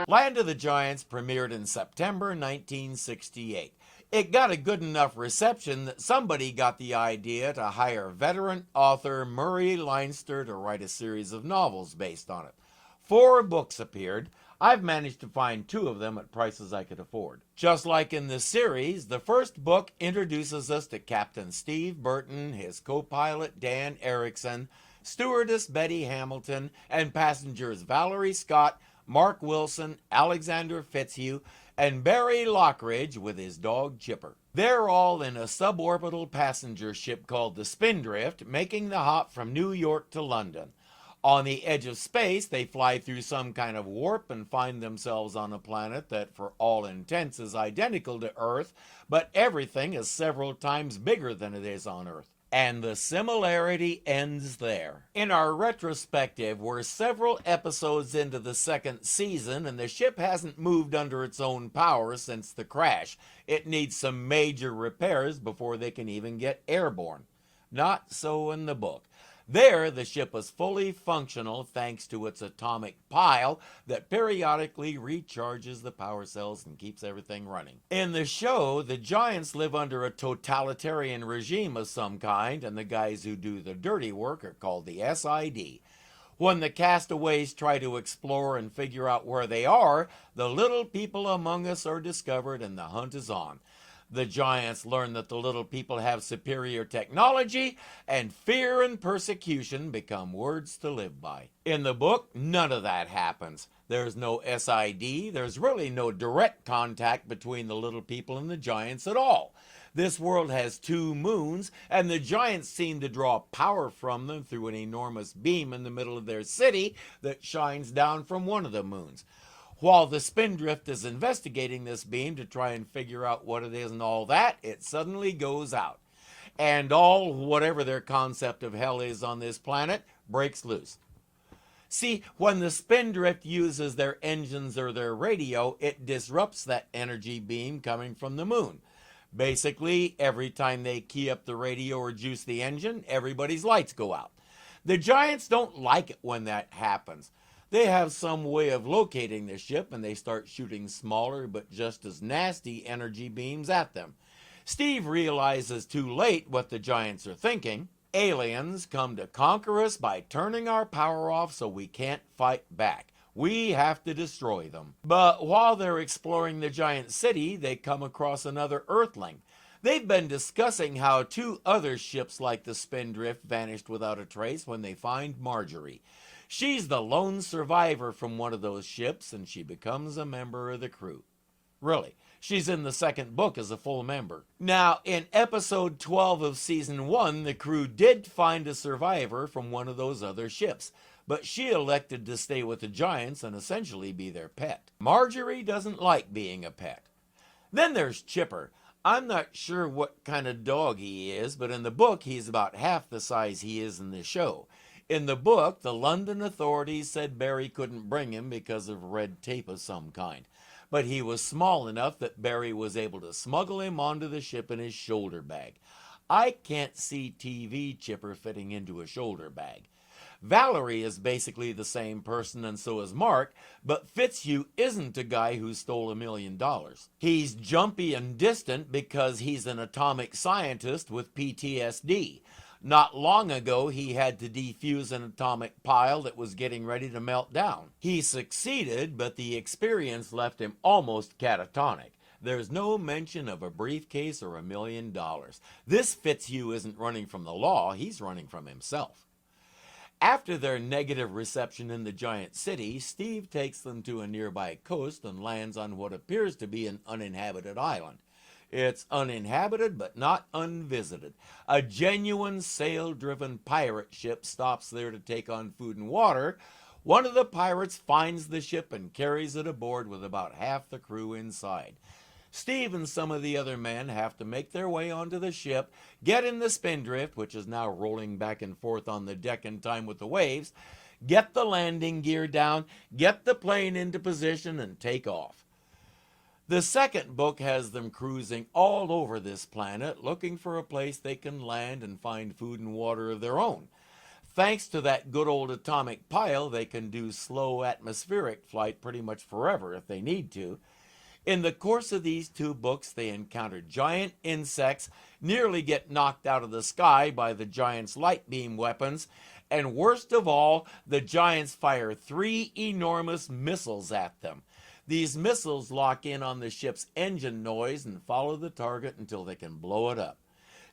Land of the Giants premiered in September 1968. It got a good enough reception that somebody got the idea to hire veteran author Murray Leinster to write a series of novels based on it. 4 books appeared. I've managed to find 2 of them at prices I could afford. Just like in the series, the first book introduces us to Captain Steve Burton, his co-pilot Dan Erickson, stewardess Betty Hamilton, and passengers Valerie Scott, Mark Wilson, Alexander Fitzhugh, and Barry Lockridge with his dog Chipper. They're all in a suborbital passenger ship called the Spindrift, making the hop from New York to London. On the edge of space, they fly through some kind of warp and find themselves on a planet that for all intents is identical to Earth, but everything is several times bigger than it is on Earth. And the similarity ends there. In our retrospective, we're several episodes into the 2nd season and the ship hasn't moved under its own power since the crash. It needs some major repairs before they can even get airborne. Not so in the book. There, the ship was fully functional thanks to its atomic pile that periodically recharges the power cells and keeps everything running. In the show, the Giants live under a totalitarian regime of some kind, and the guys who do the dirty work are called the SID. When the castaways try to explore and figure out where they are, the little people among us are discovered and the hunt is on. The Giants learn that the little people have superior technology, and fear and persecution become words to live by. In the book, none of that happens. There's no SID, there's really no direct contact between the little people and the Giants at all. This world has 2 moons, and the Giants seem to draw power from them through an enormous beam in the middle of their city that shines down from one of the moons. While the Spindrift is investigating this beam to try and figure out what it is and all that, it suddenly goes out. And all, whatever their concept of hell is on this planet, breaks loose. See, when the Spindrift uses their engines or their radio, it disrupts that energy beam coming from the moon. Basically, every time they key up the radio or juice the engine, everybody's lights go out. The Giants don't like it when that happens. They have some way of locating the ship and they start shooting smaller but just as nasty energy beams at them. Steve realizes too late what the Giants are thinking. Aliens come to conquer us by turning our power off so we can't fight back. We have to destroy them. But while they're exploring the giant city, they come across another Earthling. They've been discussing how 2 other ships like the Spindrift vanished without a trace when they find Marjorie. She's the lone survivor from one of those ships, and she becomes a member of the crew. Really, she's in the 2nd book as a full member. Now, in episode 12 of season 1, the crew did find a survivor from one of those other ships, but she elected to stay with the Giants and essentially be their pet. Marjorie doesn't like being a pet. Then there's Chipper. I'm not sure what kind of dog he is, but in the book, he's about half the size he is in the show. In the book, the London authorities said Barry couldn't bring him because of red tape of some kind. But he was small enough that Barry was able to smuggle him onto the ship in his shoulder bag. I can't see TV Chipper fitting into a shoulder bag. Valerie is basically the same person and so is Mark, but Fitzhugh isn't a guy who stole $1 million. He's jumpy and distant because he's an atomic scientist with PTSD. Not long ago, he had to defuse an atomic pile that was getting ready to melt down. He succeeded, but the experience left him almost catatonic. There's no mention of a briefcase or $1 million. This Fitzhugh isn't running from the law, he's running from himself. After their negative reception in the giant city, Steve takes them to a nearby coast and lands on what appears to be an uninhabited island. It's uninhabited but not unvisited. A genuine sail-driven pirate ship stops there to take on food and water. One of the pirates finds the ship and carries it aboard with about half the crew inside. Steve and some of the other men have to make their way onto the ship, get in the Spindrift, which is now rolling back and forth on the deck in time with the waves, get the landing gear down, get the plane into position, and take off. The second book has them cruising all over this planet, looking for a place they can land and find food and water of their own. Thanks to that good old atomic pile, they can do slow atmospheric flight pretty much forever if they need to. In the course of these two books, they encounter giant insects, nearly get knocked out of the sky by the giants' light beam weapons, and worst of all, the giants fire 3 enormous missiles at them. These missiles lock in on the ship's engine noise and follow the target until they can blow it up.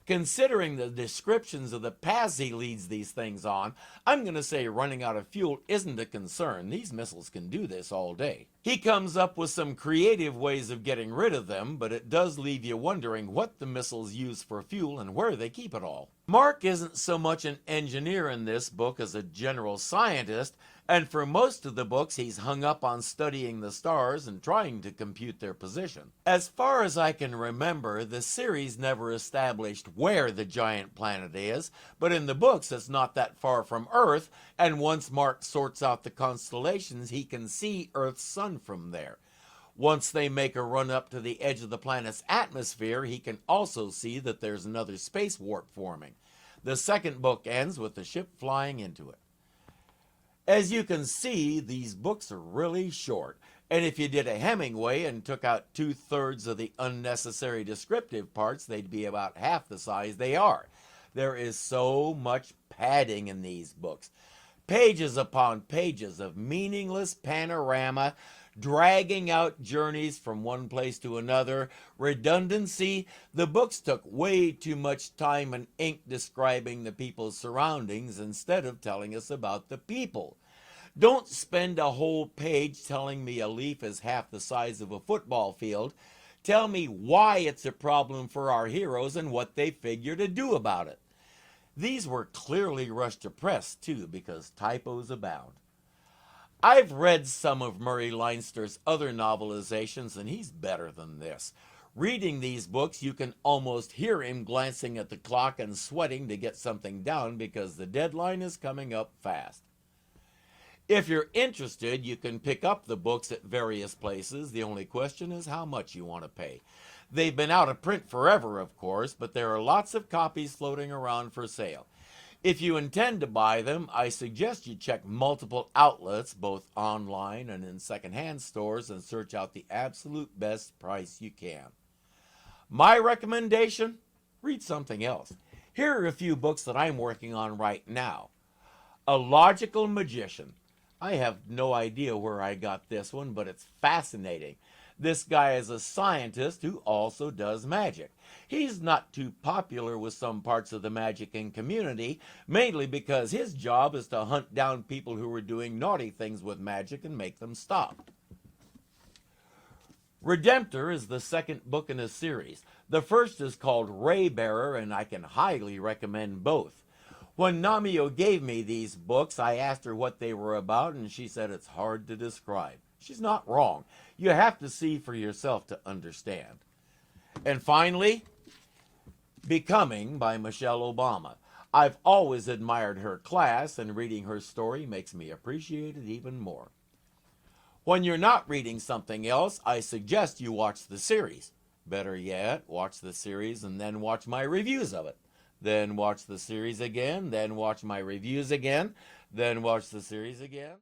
Considering the descriptions of the paths he leads these things on, I'm going to say running out of fuel isn't a concern. These missiles can do this all day. He comes up with some creative ways of getting rid of them, but it does leave you wondering what the missiles use for fuel and where they keep it all. Mark isn't so much an engineer in this book as a general scientist, and for most of the books he's hung up on studying the stars and trying to compute their position. As far as I can remember, the series never established where the giant planet is, but in the books it's not that far from Earth, and once Mark sorts out the constellations, he can see Earth's sun from there. Once they make a run up to the edge of the planet's atmosphere, he can also see that there's another space warp forming. The second book ends with the ship flying into it. As you can see, these books are really short, and if you did a Hemingway and took out 2/3 of the unnecessary descriptive parts, they'd be about half the size they are. There is so much padding in these books. Pages upon pages of meaningless panorama, dragging out journeys from one place to another, redundancy. The books took way too much time and ink describing the people's surroundings instead of telling us about the people. Don't spend a whole page telling me a leaf is half the size of a football field. Tell me why it's a problem for our heroes and what they figure to do about it. These were clearly rushed to press, too, because typos abound. I've read some of Murray Leinster's other novelizations, and he's better than this. Reading these books, you can almost hear him glancing at the clock and sweating to get something down because the deadline is coming up fast. If you're interested, you can pick up the books at various places. The only question is how much you want to pay. They've been out of print forever, of course, but there are lots of copies floating around for sale. If you intend to buy them, I suggest you check multiple outlets, both online and in secondhand stores, and search out the absolute best price you can. My recommendation? Read something else. Here are a few books that I'm working on right now. A Logical Magician. I have no idea where I got this one, but it's fascinating. This guy is a scientist who also does magic. He's not too popular with some parts of the magicking community, mainly because his job is to hunt down people who are doing naughty things with magic and make them stop. Redemptor is the second book in a series. The first is called Raybearer, and I can highly recommend both. When Namio gave me these books, I asked her what they were about, and she said it's hard to describe. She's not wrong. You have to see for yourself to understand. And finally, Becoming by Michelle Obama. I've always admired her class, and reading her story makes me appreciate it even more. When you're not reading something else, I suggest you watch the series. Better yet, watch the series and then watch my reviews of it. Then watch the series again, then watch my reviews again, then watch the series again.